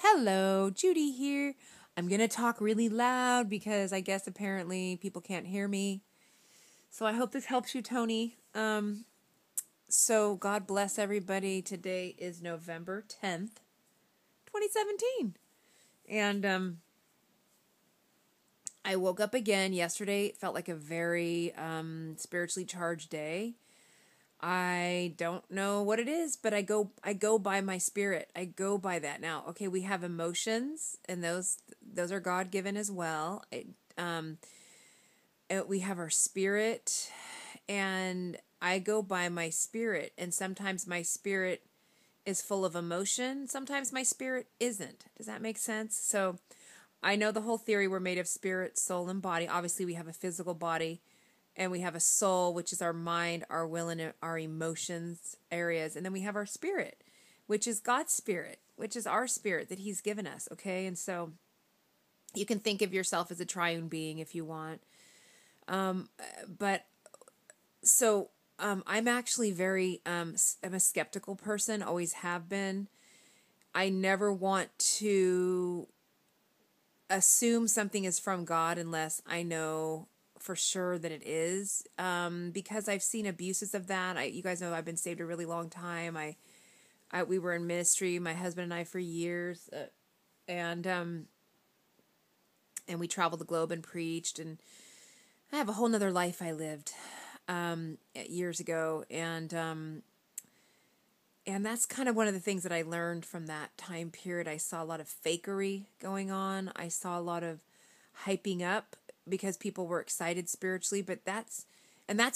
Hello, Judy here. I'm going to talk really loud because I guess apparently people can't hear me. So I hope this helps you, Tony. So God bless everybody. Today is November 10th, 2017. And I woke up again yesterday. It felt like a very spiritually charged day. I don't know what it is, but I go by my spirit. I go by that now. Okay, we have emotions, and those are God-given as well. We have our spirit, and I go by my spirit. And sometimes my spirit is full of emotion. Sometimes my spirit isn't. Does that make sense? So I know the whole theory we're made of spirit, soul, and body. Obviously, we have a physical body. And we have a soul, which is our mind, our will, and our emotions areas. And then we have our spirit, which is God's spirit, which is our spirit that he's given us, okay? And so you can think of yourself as a triune being if you want. I'm actually I'm a skeptical person, always have been. I never want to assume something is from God unless I know for sure that it is, because I've seen abuses of that. You guys know I've been saved a really long time. We were in ministry, my husband and I, for years, and we traveled the globe and preached, and I have a whole nother life I lived, years ago, and that's kind of one of the things that I learned from that time period. I saw a lot of fakery going on. I saw a lot of hyping up because people were excited spiritually, but that's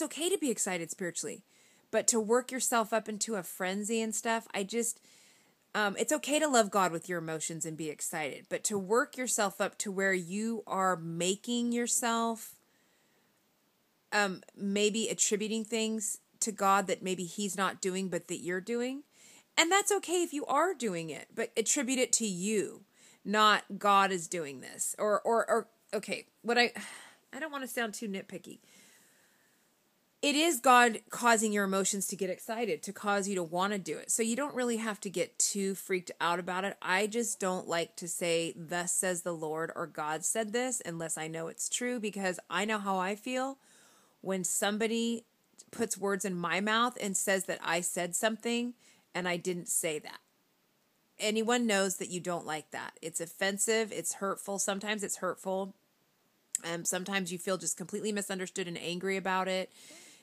okay to be excited spiritually, but to work yourself up into a frenzy and stuff, it's okay to love God with your emotions and be excited, but to work yourself up to where you are making yourself, maybe attributing things to God that maybe he's not doing, but that you're doing. And that's okay if you are doing it, but attribute it to you, not God is doing this or okay, I don't want to sound too nitpicky. It is God causing your emotions to get excited, to cause you to want to do it. So you don't really have to get too freaked out about it. I just don't like to say, thus says the Lord, or God said this, unless I know it's true, because I know how I feel when somebody puts words in my mouth and says that I said something and I didn't say that. Anyone knows that you don't like that. It's offensive. It's hurtful. Sometimes it's hurtful. Sometimes you feel just completely misunderstood and angry about it.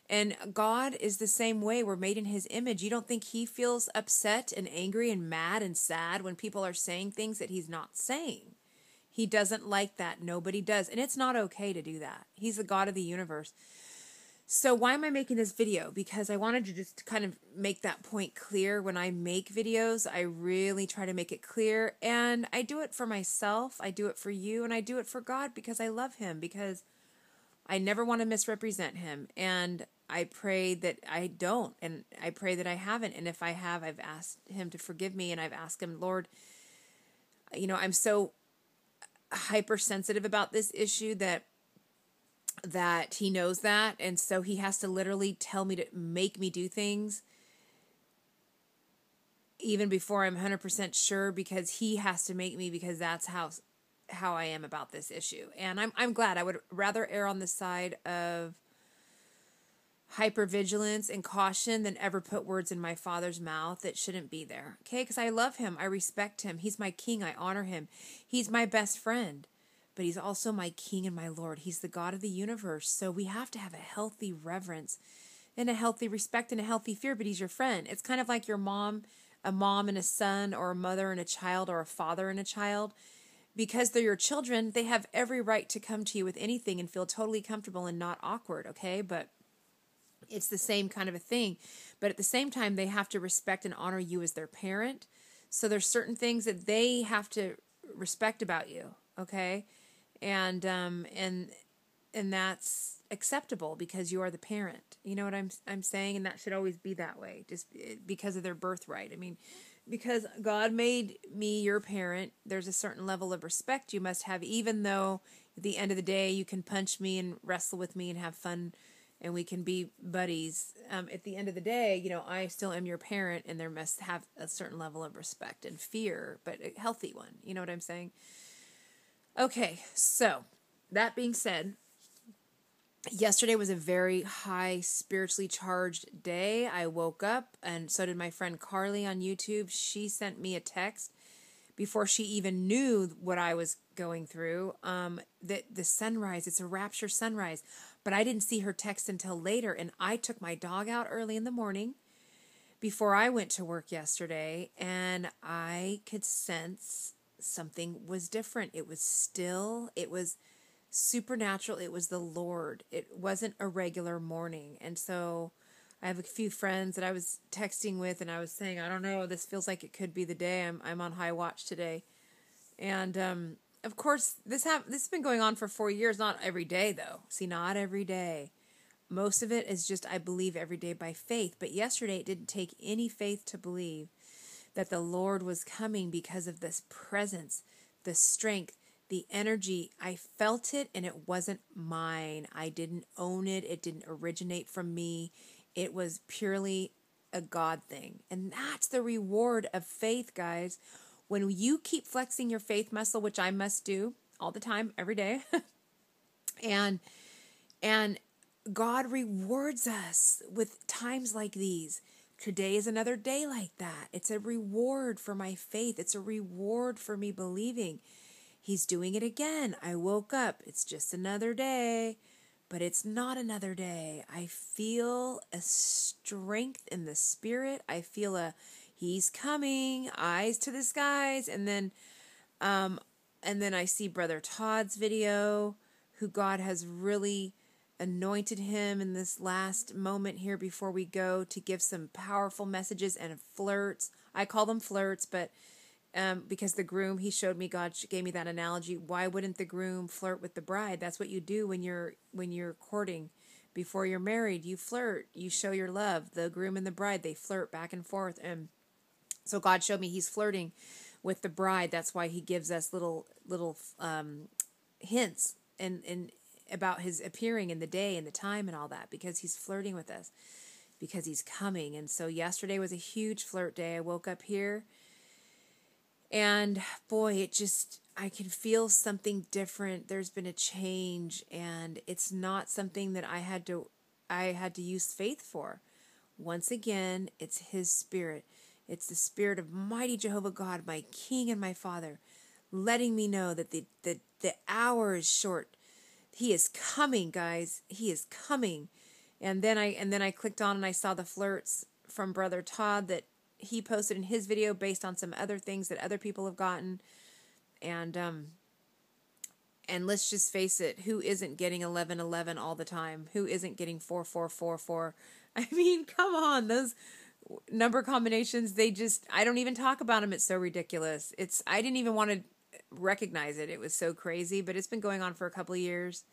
And God is the same way. We're made in his image. You don't think he feels upset and angry and mad and sad when people are saying things that he's not saying? He doesn't like that. Nobody does. And it's not okay to do that. He's the God of the universe. So why am I making this video? Because I wanted to just kind of make that point clear. When I make videos, I really try to make it clear. And I do it for myself. I do it for you. And I do it for God because I love him. Because I never want to misrepresent him. And I pray that I don't. And I pray that I haven't. And if I have, I've asked him to forgive me. And I've asked him, Lord, I'm so hypersensitive about this issue that he knows that, and so he has to literally tell me to make me do things even before I'm 100% sure, because he has to make me, because that's how I am about this issue. And I'm glad. I would rather err on the side of hypervigilance and caution than ever put words in my Father's mouth that shouldn't be there. Okay? Because I love him. I respect him. He's my king. I honor him. He's my best friend. But he's also my king and my Lord. He's the God of the universe. So we have to have a healthy reverence and a healthy respect and a healthy fear, but he's your friend. It's kind of like your mom, a mom and a son, or a mother and a child, or a father and a child. Because they're your children, they have every right to come to you with anything and feel totally comfortable and not awkward, okay? But it's the same kind of a thing. But at the same time, they have to respect and honor you as their parent. So there's certain things that they have to respect about you, okay? And that's acceptable because you are the parent. You know what I'm saying? And that should always be that way, just because of their birthright. I mean, because God made me your parent, there's a certain level of respect you must have, even though at the end of the day you can punch me and wrestle with me and have fun and we can be buddies. At the end of the day, I still am your parent, and there must have a certain level of respect and fear, but a healthy one. You know what I'm saying? Okay, so that being said, yesterday was a very high spiritually charged day. I woke up, and so did my friend Carly on YouTube. She sent me a text before she even knew what I was going through. That the sunrise, it's a rapture sunrise, but I didn't see her text until later. And I took my dog out early in the morning before I went to work yesterday, and I could sense something was different. It was still, it was supernatural. It was the Lord. It wasn't a regular morning. And so I have a few friends that I was texting with, and I was saying, I don't know, this feels like it could be the day. I'm on high watch today. And of course, this has been going on for 4 years, not every day though. See, not every day. Most of it is just, I believe every day by faith. But yesterday it didn't take any faith to believe that the Lord was coming because of this presence, the strength, the energy. I felt it, and it wasn't mine. I didn't own it. It didn't originate from me. It was purely a God thing. And that's the reward of faith, guys. When you keep flexing your faith muscle, which I must do all the time, every day, and God rewards us with times like these. Today is another day like that. It's a reward for my faith. It's a reward for me believing. He's doing it again. I woke up. It's just another day, but it's not another day. I feel a strength in the spirit. I feel he's coming, eyes to the skies. And then I see Brother Todd's video, who God has really anointed him in this last moment here before we go to give some powerful messages and flirts. I call them flirts, but because the groom, he showed me, God gave me that analogy. Why wouldn't the groom flirt with the bride? That's what you do when you're courting. Before you're married, you flirt. You show your love. The groom and the bride, they flirt back and forth. And so God showed me he's flirting with the bride. That's why he gives us little hints and about his appearing in the day and the time and all that, because he's flirting with us, because he's coming. And so yesterday was a huge flirt day. I woke up here, and boy, I can feel something different. There's been a change, and it's not something that I had to use faith for. Once again, it's his spirit. It's the spirit of mighty Jehovah God, my King and my Father, letting me know that the hour is short. He is coming, guys. He is coming. And then I clicked on and I saw the flirts from Brother Todd that he posted in his video based on some other things that other people have gotten. And let's just face it, who isn't getting 1111 all the time? Who isn't getting 4444? I mean, come on, those number combinations, I don't even talk about them. It's so ridiculous. I didn't even want to recognize it. It was so crazy, but it's been going on for a couple of years.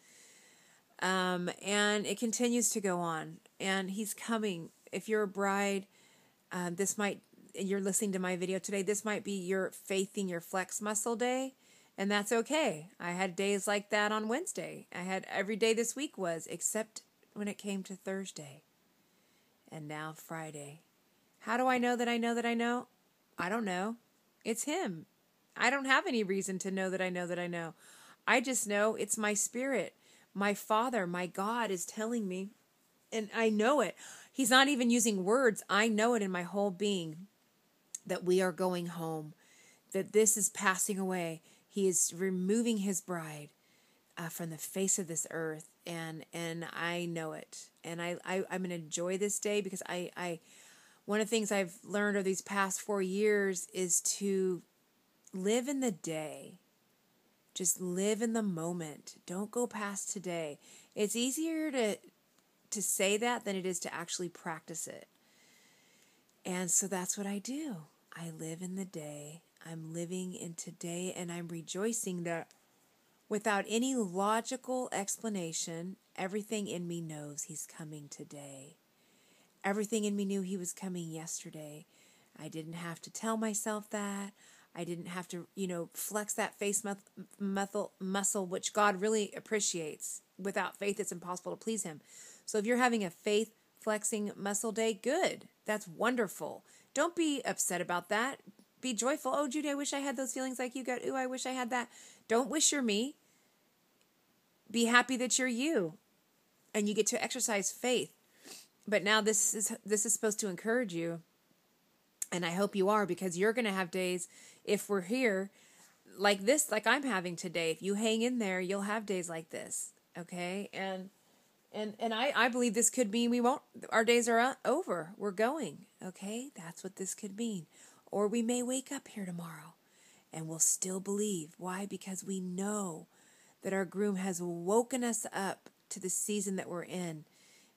And it continues to go on, and he's coming. If you're a bride, you're listening to my video today, this might be your faithing your flex muscle day, and that's okay. I had days like that on Wednesday. I had every day this week except when it came to Thursday, and now Friday. How do I know that I know that I know? I don't know. It's him. I don't have any reason to know that I know that I know. I just know it's my spirit. My Father, my God is telling me, and I know it. He's not even using words. I know it in my whole being that we are going home, that this is passing away. He is removing his bride from the face of this earth, and I know it. And I'm going to enjoy this day, because one of the things I've learned over these past 4 years is to live in the day. Just live in the moment. Don't go past today. It's easier to say that than it is to actually practice it. And so that's what I do. I live in the day. I'm living in today, and I'm rejoicing that without any logical explanation, everything in me knows he's coming today. Everything in me knew he was coming yesterday. I didn't have to tell myself that. I didn't have to, flex that face muscle, which God really appreciates. Without faith, it's impossible to please him. So if you're having a faith flexing muscle day, good. That's wonderful. Don't be upset about that. Be joyful. Oh, Judy, I wish I had those feelings like you got. Ooh, I wish I had that. Don't wish you're me. Be happy that you're you. And you get to exercise faith. But now this is supposed to encourage you. And I hope you are, because you're going to have days, if we're here, like this, like I'm having today. If you hang in there, you'll have days like this. Okay? And I believe this could mean our days are over. We're going. Okay? That's what this could mean. Or we may wake up here tomorrow and we'll still believe. Why? Because we know that our groom has woken us up to the season that we're in.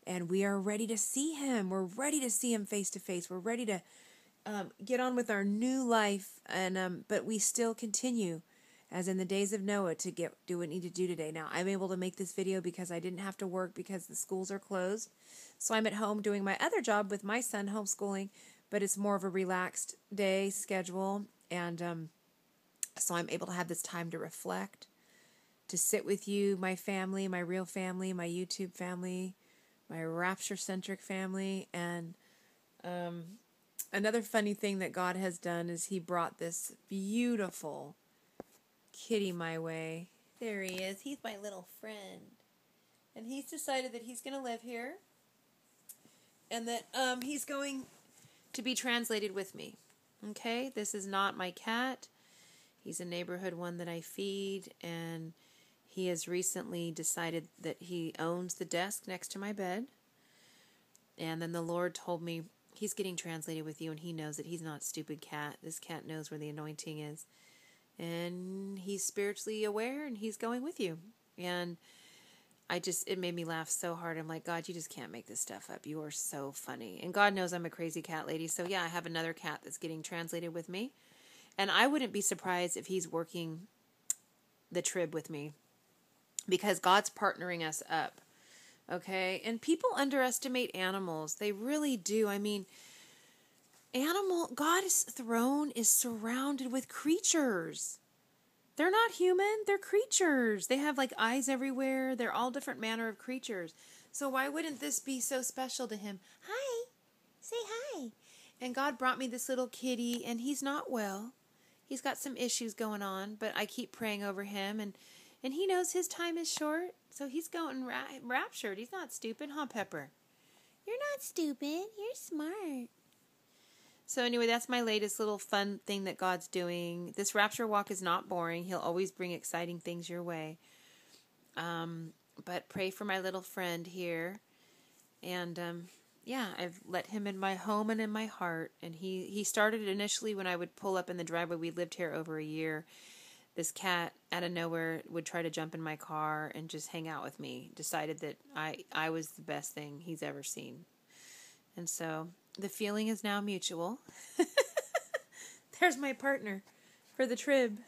And we are ready to see him. We're ready to see him face to face. We're ready to get on with our new life. And but we still continue, as in the days of Noah, to do what we need to do today. Now, I'm able to make this video because I didn't have to work because the schools are closed. So I'm at home doing my other job with my son, homeschooling. But it's more of a relaxed day schedule. And so I'm able to have this time to reflect, to sit with you, my family, my real family, my YouTube family, my rapture-centric family. And another funny thing that God has done is he brought this beautiful kitty my way. There he is. He's my little friend. And he's decided that he's going to live here. And that he's going to be translated with me. Okay? This is not my cat. He's a neighborhood one that I feed. And he has recently decided that he owns the desk next to my bed. And then the Lord told me, he's getting translated with you, and he knows that he's not a stupid cat. This cat knows where the anointing is. And he's spiritually aware, and he's going with you. And it made me laugh so hard. I'm like, God, you just can't make this stuff up. You are so funny. And God knows I'm a crazy cat lady. So yeah, I have another cat that's getting translated with me. And I wouldn't be surprised if he's working the trib with me, because God's partnering us up. Okay? And people underestimate animals. They really do. I mean, God's throne is surrounded with creatures. They're not human. They're creatures. They have like eyes everywhere. They're all different manner of creatures. So why wouldn't this be so special to him? Hi. Say hi. And God brought me this little kitty, and he's not well. He's got some issues going on, but I keep praying over him, and he knows his time is short, so he's going raptured. He's not stupid, huh, Pepper? You're not stupid. You're smart. So anyway, that's my latest little fun thing that God's doing. This rapture walk is not boring. He'll always bring exciting things your way. But pray for my little friend here. And yeah, I've let him in my home and in my heart. And he started initially when I would pull up in the driveway. We lived here over a year. This cat out of nowhere would try to jump in my car and just hang out with me. Decided that I was the best thing he's ever seen. And so the feeling is now mutual. There's my partner for the trib.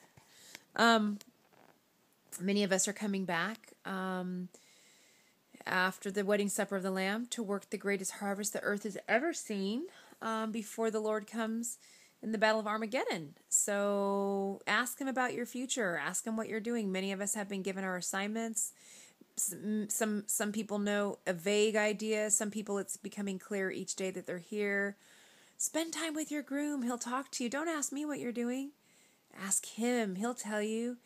Many of us are coming back after the wedding supper of the Lamb to work the greatest harvest the earth has ever seen before the Lord comes in the battle of Armageddon. So ask him about your future. Ask him what you're doing. Many of us have been given our assignments. Some people know a vague idea. Some people it's becoming clear each day that they're here. Spend time with your groom. He'll talk to you. Don't ask me what you're doing. Ask him. He'll tell you.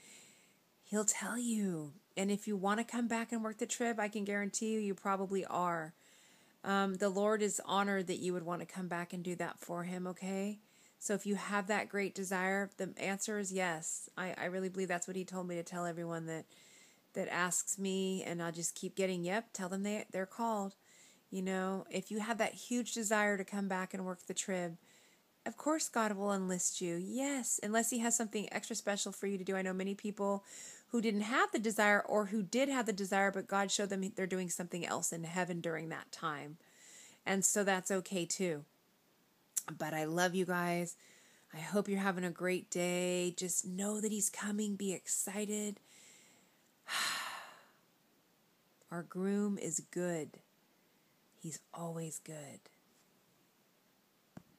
He'll tell you. And if you want to come back and work the trib, I can guarantee you probably are. The Lord is honored that you would want to come back and do that for him, okay? So if you have that great desire, the answer is yes. I really believe that's what he told me to tell everyone that asks me, and I'll just keep getting, tell them they're called. You know, if you have that huge desire to come back and work the trib, of course God will enlist you. Yes, unless he has something extra special for you to do. I know many people who didn't have the desire, or who did have the desire, but God showed them they're doing something else in heaven during that time. And so that's okay too. But I love you guys. I hope you're having a great day. Just know that he's coming. Be excited. Our groom is good. He's always good.